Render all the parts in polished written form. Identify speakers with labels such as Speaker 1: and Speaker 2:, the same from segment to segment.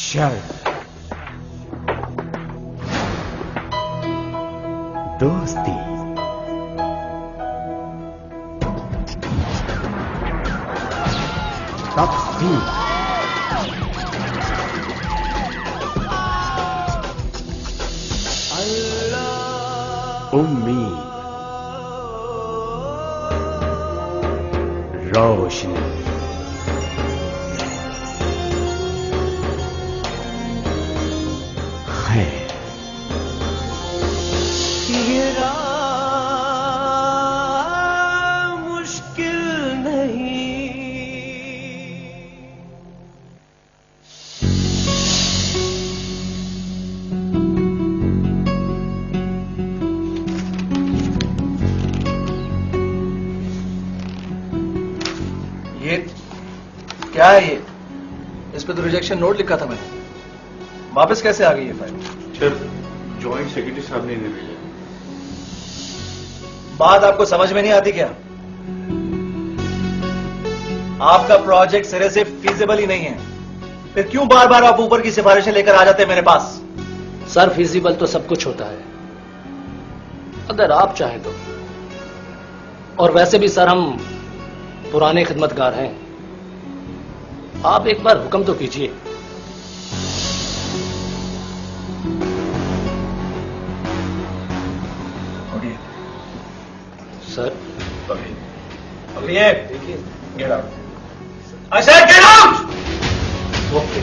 Speaker 1: शर्त, दोस्ती, तफसील, उम्मीद, रोशनी, खैर।
Speaker 2: ये राह मुश्किल नहीं।
Speaker 3: ये क्या है ये? इस पे तो रिजेक्शन नोट लिखा था मैंने। वापस कैसे आ गई ये फाइल?
Speaker 4: सर, जॉइंट सेक्रेटरी साहब ने इन्हें भेजा।
Speaker 3: बात आपको समझ में नहीं आती क्या? आपका प्रोजेक्ट सिरे से फीजिबल ही नहीं है, फिर क्यों बार बार आप ऊपर की सिफारिशें लेकर आ जाते हैं मेरे पास?
Speaker 5: सर, फीजिबल तो सब कुछ होता है अगर आप चाहें तो। और वैसे भी सर, हम पुराने खिदमतगार हैं, आप एक बार हुक्म तो कीजिए। सर
Speaker 3: देखिए, get out. I said get out.
Speaker 5: Okay.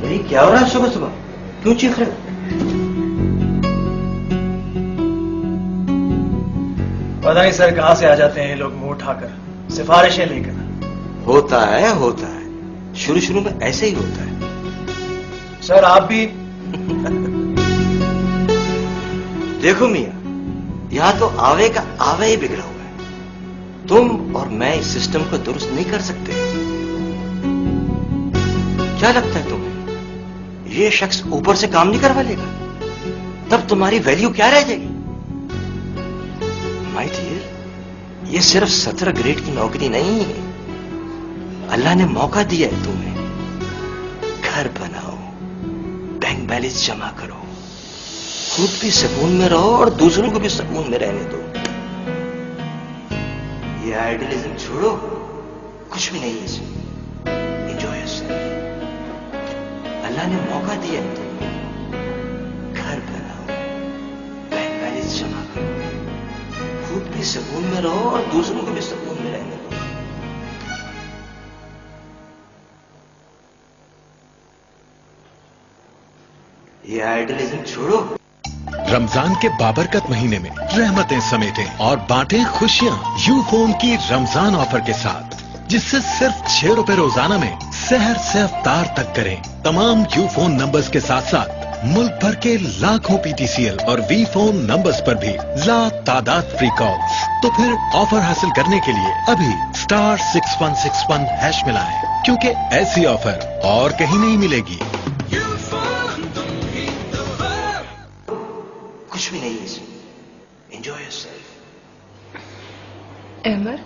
Speaker 3: ये क्या हो रहा है सुबह सुबह? क्यों चीख रहे हो? पता नहीं सर कहां से आ जाते हैं ये लोग मुंह उठाकर, सिफारिशें लेकर।
Speaker 6: होता है, शुरू शुरू में ऐसे ही होता है।
Speaker 3: सर आप भी
Speaker 6: देखो मियां, यहां तो आवे का आवे ही बिगड़ा हुआ है। तुम और मैं इस सिस्टम को दुरुस्त नहीं कर सकते। क्या लगता है तुम्हें ये शख्स ऊपर से काम नहीं करवा लेगा? तब तुम्हारी वैल्यू क्या रह जाएगी? माय डियर, ये सिर्फ 17 ग्रेड की नौकरी नहीं है। अल्लाह ने मौका दिया है तुम्हें। घर बनाओ, बैंक बैलेंस जमा करो, खुद भी सुकून में रहो और दूसरों को भी सुकून में रहने दो। ये आइडियलिज्म छोड़ो, कुछ भी नहीं है इसमें। Enjoy yourself. अल्लाह ने मौका दिया है तुम्हें। घर बनाओ, बैंक बैलेंस जमा करो, खुद भी सुकून में रहो और दूसरों को भी सुकून में रहने दो। ये आइडियलिज्म छोड़ो।
Speaker 7: रमजान के बाबरकत महीने में रहमतें समेटें और बांटें खुशियां यूफोन की रमजान ऑफर के साथ, जिससे सिर्फ 6 रुपए रोजाना में सहर से अफ्तार तक करें। तमाम यूफोन नंबर्स के साथ साथ मुल्क भर के लाखों पीटीसीएल और वी फोन नंबर्स पर भी ला तादाद फ्री कॉल्स। तो फिर ऑफर हासिल करने के लिए अभी *6161# मिलाएं, क्योंकि ऐसी ऑफर और कहीं नहीं मिलेगी।
Speaker 6: कुछ भी नहीं है इसमें। Enjoy yourself.
Speaker 8: अहमद,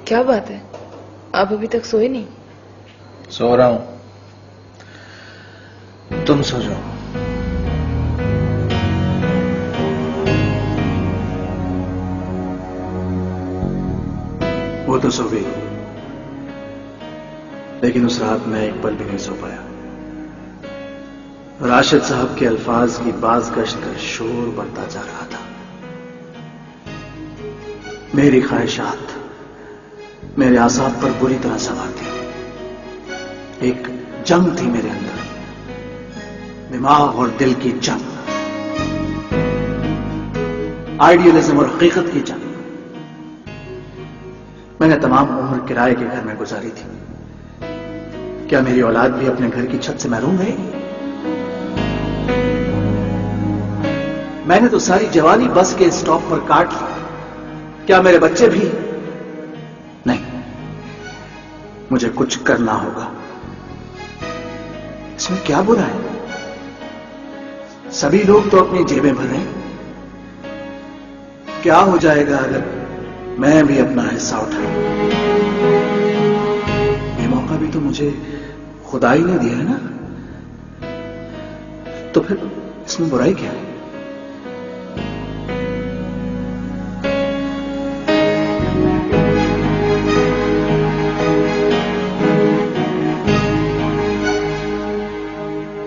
Speaker 8: क्या बात है? आप अभी तक सोए नहीं?
Speaker 3: सो रहा हूं, तुम सो जाओ।
Speaker 9: वो तो सो गई, लेकिन उस रात मैं एक पल भी नहीं सो पाया। राशिद साहब के अल्फाज की बाज़गश्त का शोर बढ़ता जा रहा था। मेरी ख्वाहिशात मेरे आसाब पर बुरी तरह सवार थी। एक जंग थी मेरे अंदर, दिमाग और दिल की जंग, आइडियलिज्म और हकीकत की जंग। मैंने तमाम उम्र किराए के घर में गुजारी थी। क्या मेरी औलाद भी अपने घर की छत से महरूम रहेगी? मैंने तो सारी जवानी बस के स्टॉप पर काट ली। क्या मेरे बच्चे भी? नहीं, मुझे कुछ करना होगा। इसमें क्या बुरा है? सभी लोग तो अपनी जेबें भर रहे हैं। क्या हो जाएगा अगर मैं भी अपना हिस्सा उठाऊं? ये मौका भी तो मुझे खुदा ही ने दिया है ना, तो फिर इसमें बुराई क्या है?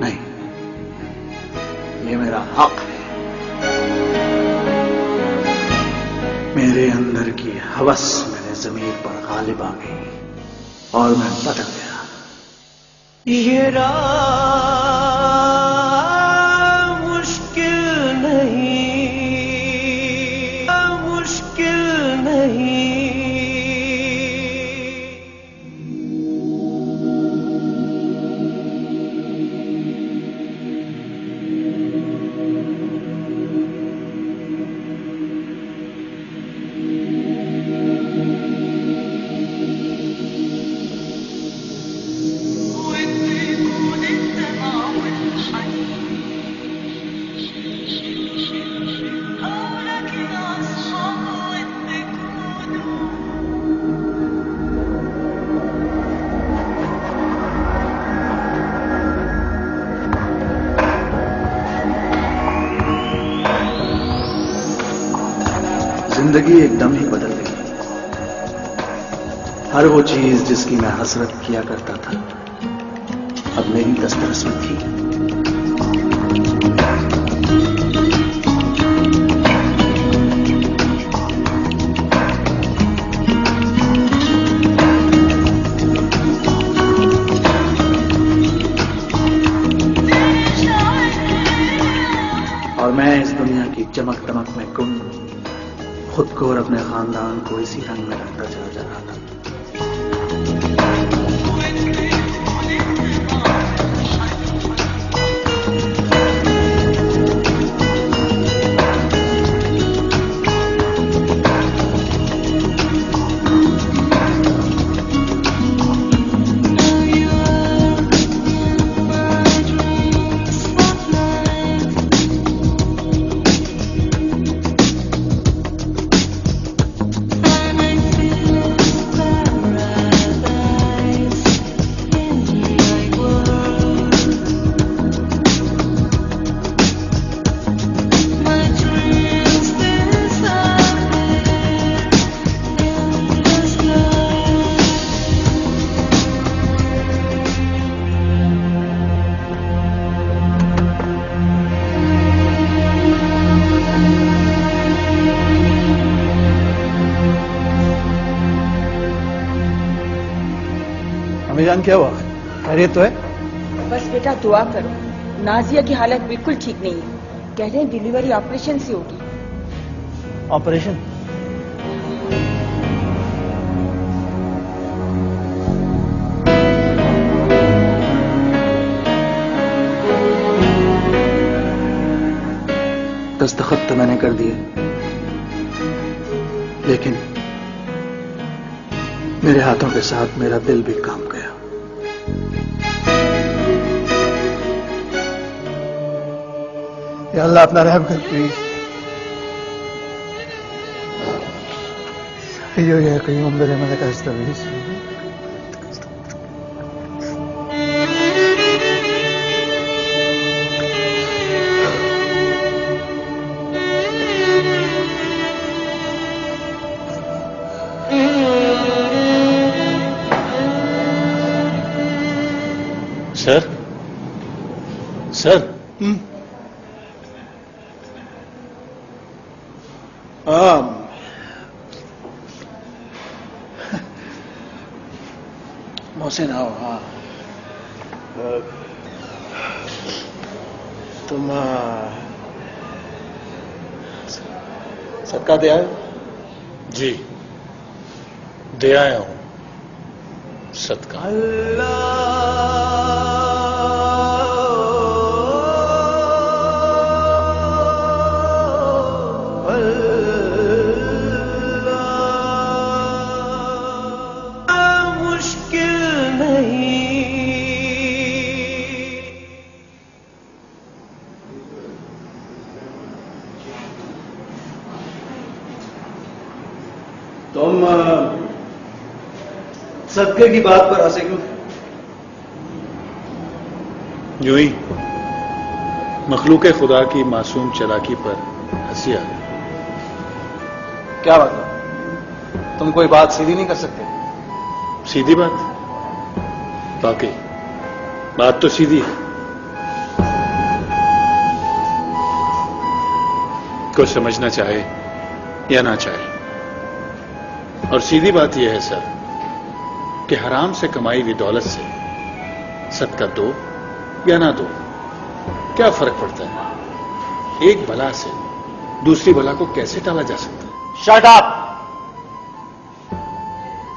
Speaker 9: नहीं, ये मेरा हक है। मेरे अंदर की हवस मेरे ज़मीर पर गालिब आ गई और मैं बदल गया।
Speaker 2: ये राह मुश्किल नहीं, मुश्किल नहीं।
Speaker 9: जिंदगी एकदम ही बदल गई। हर वो चीज जिसकी मैं हसरत किया करता था अब मेरी दस्तरस में थी। और मैं इस दुनिया की चमक दमक में गुम खुद को और अपने खानदान को इसी रंग में रखता चला जा रहा था।
Speaker 10: अमीजान क्या हुआ? खैरियत तो है?
Speaker 11: बस बेटा दुआ करो, नाजिया की हालत बिल्कुल ठीक नहीं है। कह रहे हैं डिलीवरी ऑपरेशन से होगी।
Speaker 10: ऑपरेशन?
Speaker 9: दस्तखत तो मैंने कर दिए, लेकिन मेरे हाथों के साथ मेरा दिल भी काम गया।
Speaker 10: या अल्लाह अपना रहम कर प्लीज। यो या कय्यूम बिरहमतिक अस्तगीथ।
Speaker 5: सर, सर,
Speaker 9: मोहसिन आओ। हाँ, तुम सदका दे आए?
Speaker 5: जी, दे आया हूं सदका।
Speaker 9: तुम सदके की बात पर हंसे क्यों?
Speaker 4: यूं ही मखलूक खुदा की मासूम चालाकी पर हंसी आ गई।
Speaker 3: क्या बात है? तुम कोई बात सीधी नहीं कर सकते?
Speaker 4: सीधी बात? वाकई बात तो सीधी है। कोई समझना चाहे या ना चाहे। और सीधी बात यह है सर कि हराम से कमाई हुई दौलत से सदका दो या ना दो, क्या फर्क पड़ता है? एक बला से दूसरी बला को कैसे टाला जा सकता है?
Speaker 9: Shut up!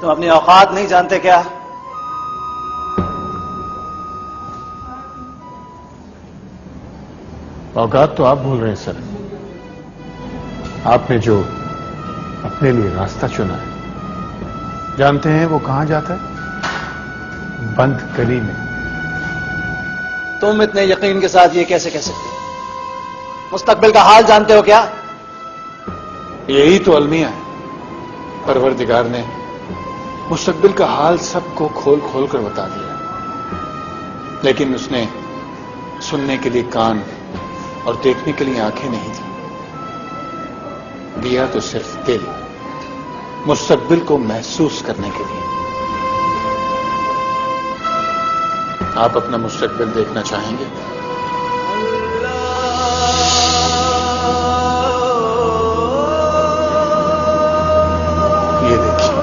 Speaker 9: तुम अपनी औकात नहीं जानते क्या?
Speaker 12: औकात तो आप भूल रहे हैं सर। आपने जो अपने लिए रास्ता चुना है, जानते हैं वो कहां जाता है? बंद गली में।
Speaker 9: तुम इतने यकीन के साथ ये कैसे कह सकते हो? मुस्तकबिल का हाल जानते हो क्या?
Speaker 4: यही तो अलमिया है। परवरदिगार ने मुस्तकबिल का हाल सबको खोल खोल कर बता दिया, लेकिन उसने सुनने के लिए कान और देखने के लिए आंखें नहीं दी। दिया तो सिर्फ दिल, मुस्तकबिल को महसूस करने के लिए। आप अपना मुस्तकबिल देखना चाहेंगे? ये देखिए।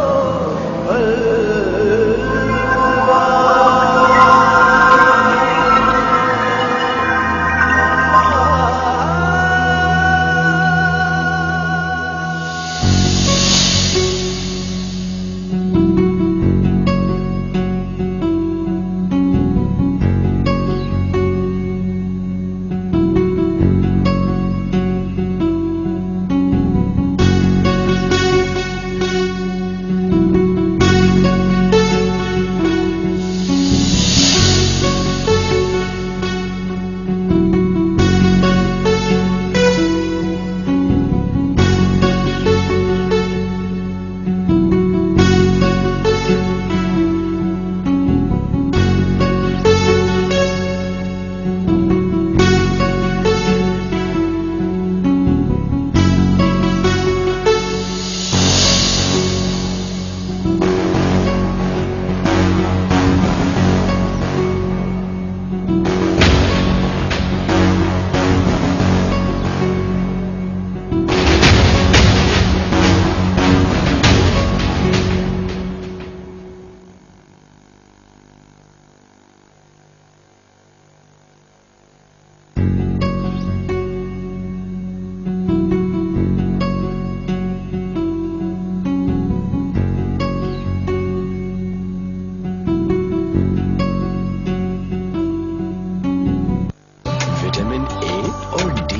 Speaker 1: विटामिन ए और डी।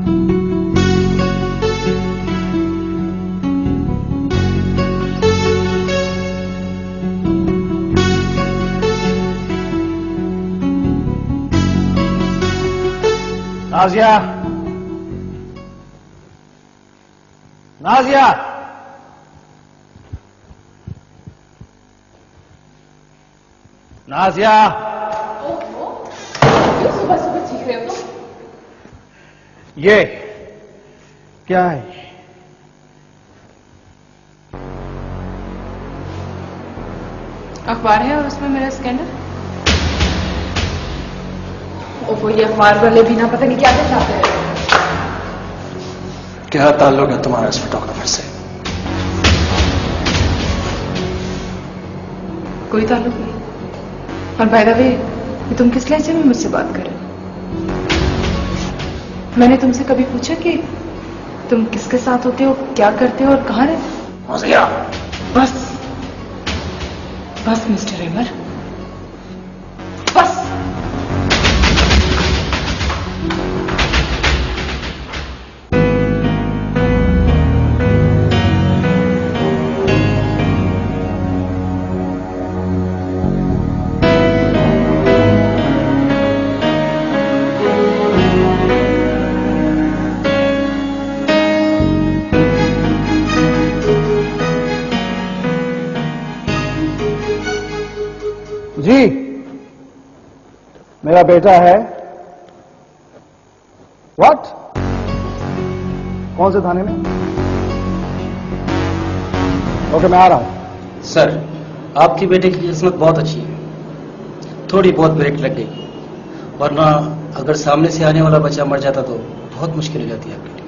Speaker 9: नाजिया, नाजिया, नाजिया।
Speaker 8: क्यों सुबह सुबह चीख रहे हो तुम?
Speaker 9: ये क्या है?
Speaker 8: अखबार है और उसमें मेरा स्कैनर। ओहो, ये अखबार वाले भी ना पता नहीं क्या दिखाते हैं।
Speaker 3: क्या ताल्लुक है तुम्हारा इस फोटोग्राफर से?
Speaker 8: कोई ताल्लुक नहीं। और बाय द वे, ये तुम किस लहजे में मुझसे बात कर रहे हो? मैंने तुमसे कभी पूछा कि तुम किसके साथ होते हो, क्या करते हो और कहाँ रहते हो? बस बस मिस्टर एमर, बस।
Speaker 9: जी, मेरा बेटा है। व्हाट? कौन से थाने में? ओके, मैं आ रहा हूं।
Speaker 13: सर, आपकी बेटे की किस्मत बहुत अच्छी है, थोड़ी बहुत ब्रेक लग गई, वरना अगर सामने से आने वाला बच्चा मर जाता तो बहुत मुश्किल हो जाती है आपके लिए।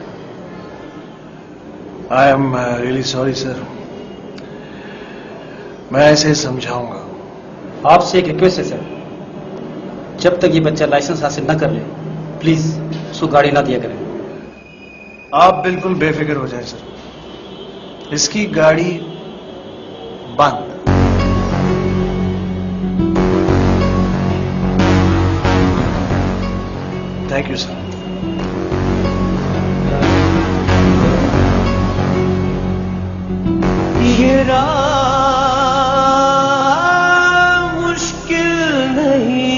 Speaker 3: I am really sorry sir, मैं ऐसे समझाऊंगा।
Speaker 13: आपसे एक रिक्वेस्ट है सर, जब तक ये बच्चा लाइसेंस हासिल न कर ले, प्लीज उसको गाड़ी ना दिया करें।
Speaker 3: आप बिल्कुल बेफिक्र हो जाएं सर, इसकी गाड़ी बंद। Thank you sir.
Speaker 2: ये राह मुश्किल नहीं,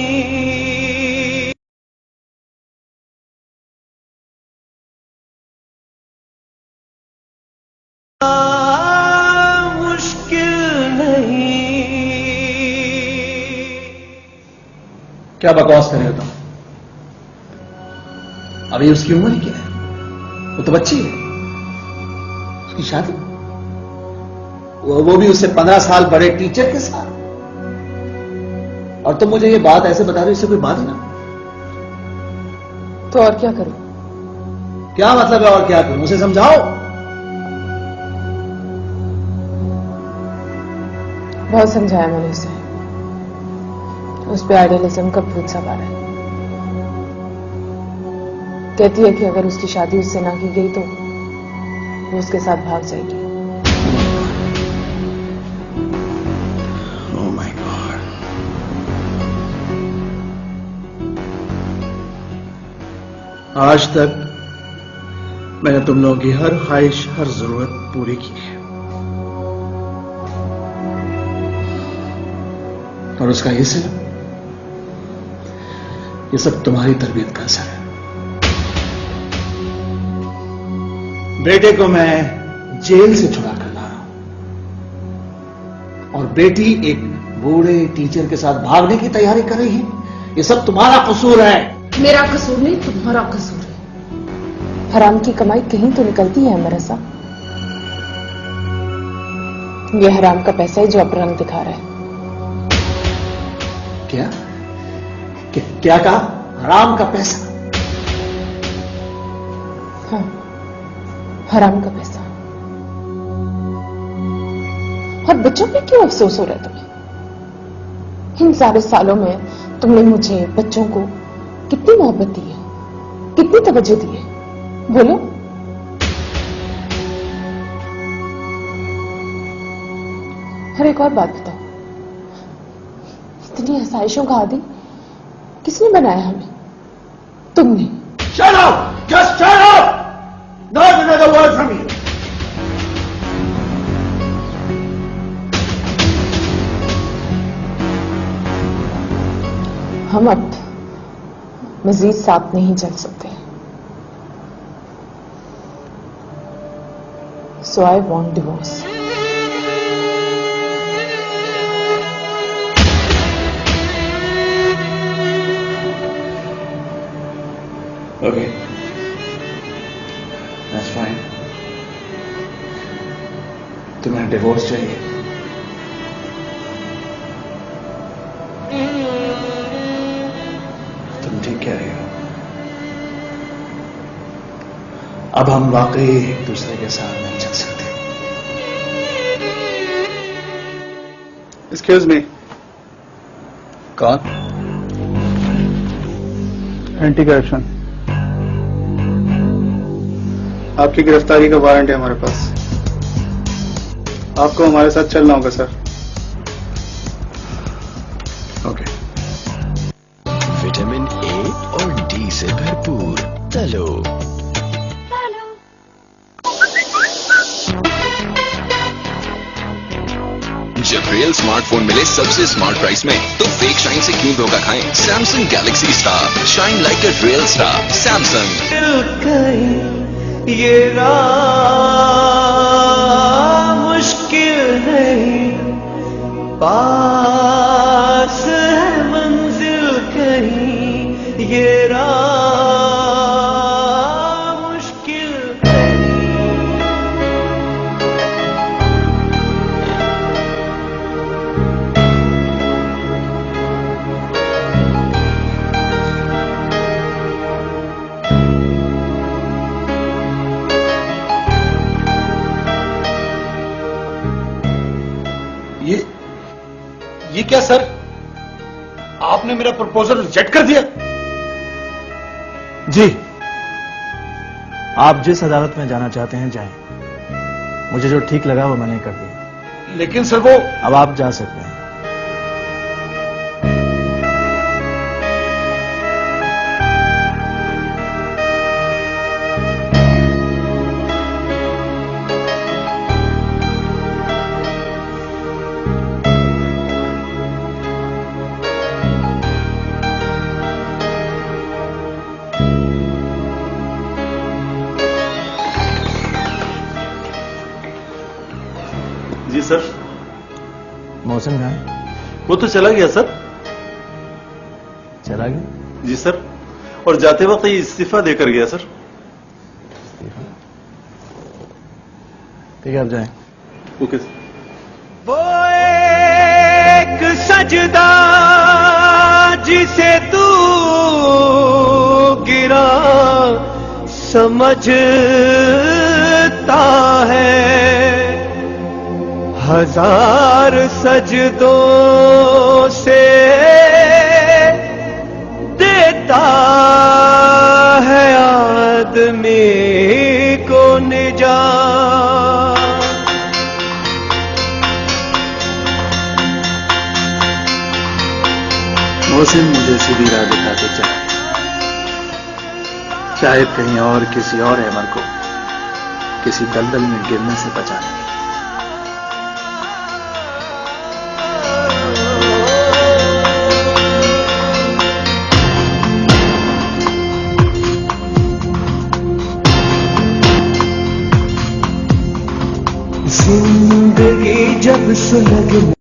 Speaker 2: मुश्किल नहीं।
Speaker 9: क्या बकवास कर रहे हो तुम? अभी उसकी उम्र ही क्या है? वो तो बच्ची है। उसकी शादी, वो भी उससे 15 साल बड़े टीचर के साथ। और तुम मुझे ये बात ऐसे बता रहे हो, इससे कोई बात ही ना।
Speaker 8: तो और क्या करूं?
Speaker 9: क्या मतलब है और क्या करूं? उसे समझाओ।
Speaker 8: बहुत समझाया मैंने उसे। उस पे आइडियलिज्म का भूत सवार है। कहती है कि अगर उसकी शादी उससे ना की गई तो वो उसके साथ भाग जाएगी।
Speaker 1: Oh my God.
Speaker 9: आज तक मैंने तुम लोगों की हर ख्वाहिश, हर जरूरत पूरी की है, और उसका ये सिर्फ, ये सब तुम्हारी तरबियत का असर है। बेटे को मैं जेल से छुड़ा कर ला रहा हूं, और बेटी एक बूढ़े टीचर के साथ भागने की तैयारी कर रही है। ये सब तुम्हारा कसूर है।
Speaker 8: मेरा कसूर नहीं, तुम्हारा कसूर है। हराम की कमाई कहीं तो निकलती है अमर साहब। ये हराम का पैसा है जो अब रंग दिखा रहा है।
Speaker 9: क्या क्या कहा? हराम का पैसा?
Speaker 8: हाँ, हराम का पैसा। और बच्चों पे क्यों अफसोस हो रहा है तुम्हें? इन सारे सालों में तुमने मुझे, बच्चों को कितनी मोहब्बत दी है, कितनी तवज्जो दी है, बोलो। और एक और बात बताओ, इतनी आसाइशों का आदी किसने बनाया हमें? तुमने।
Speaker 9: Shut up! Just shut up! Not another word from you.
Speaker 8: हम अब मजीद साथ नहीं चल सकते। So I want divorce.
Speaker 9: Okay. That's fine. तुम्हें डिवोर्स चाहिए? तुम ठीक कह रही हो। अब हम वाकई एक दूसरे के साथ नहीं चल सकते।
Speaker 12: Excuse me.
Speaker 9: कौन?
Speaker 12: Anti corruption. आपकी गिरफ्तारी का वारंट है हमारे पास। आपको हमारे साथ चलना होगा सर।
Speaker 9: ओके।
Speaker 1: विटामिन ए और डी से भरपूर तलो। जब रियल स्मार्टफोन मिले सबसे स्मार्ट प्राइस में, तो फेक शाइन से क्यों धोखा खाएं? Samsung Galaxy star, shine like a real star. Samsung.
Speaker 2: ये राह मुश्किल नहीं, पास
Speaker 4: क्या सर, आपने मेरा प्रपोजल रिजेक्ट कर दिया?
Speaker 14: जी, आप जिस अदालत में जाना चाहते हैं जाएं। मुझे जो ठीक लगा वो मैंने कर दिया।
Speaker 4: लेकिन सर वो...
Speaker 14: अब आप जा सकते हैं।
Speaker 15: जी सर।
Speaker 14: मौसम कहाँ है?
Speaker 15: वो तो चला गया सर।
Speaker 14: चला गया?
Speaker 15: जी सर, और जाते वक्त ये इस्तीफा देकर गया सर।
Speaker 14: ठीक है, आप जाएं।
Speaker 15: Okay sir.
Speaker 2: वो एक सजदा जिसे तू गिरा समझता है, हजार सजदों से देता है आदमी को निजात।
Speaker 14: मोहसिन मुझे सीधी राह दिखाते चाहे, शायद कहीं और किसी और अहमर को किसी दलदल में गिरने से बचाने।
Speaker 2: जिंदगी जब सुलग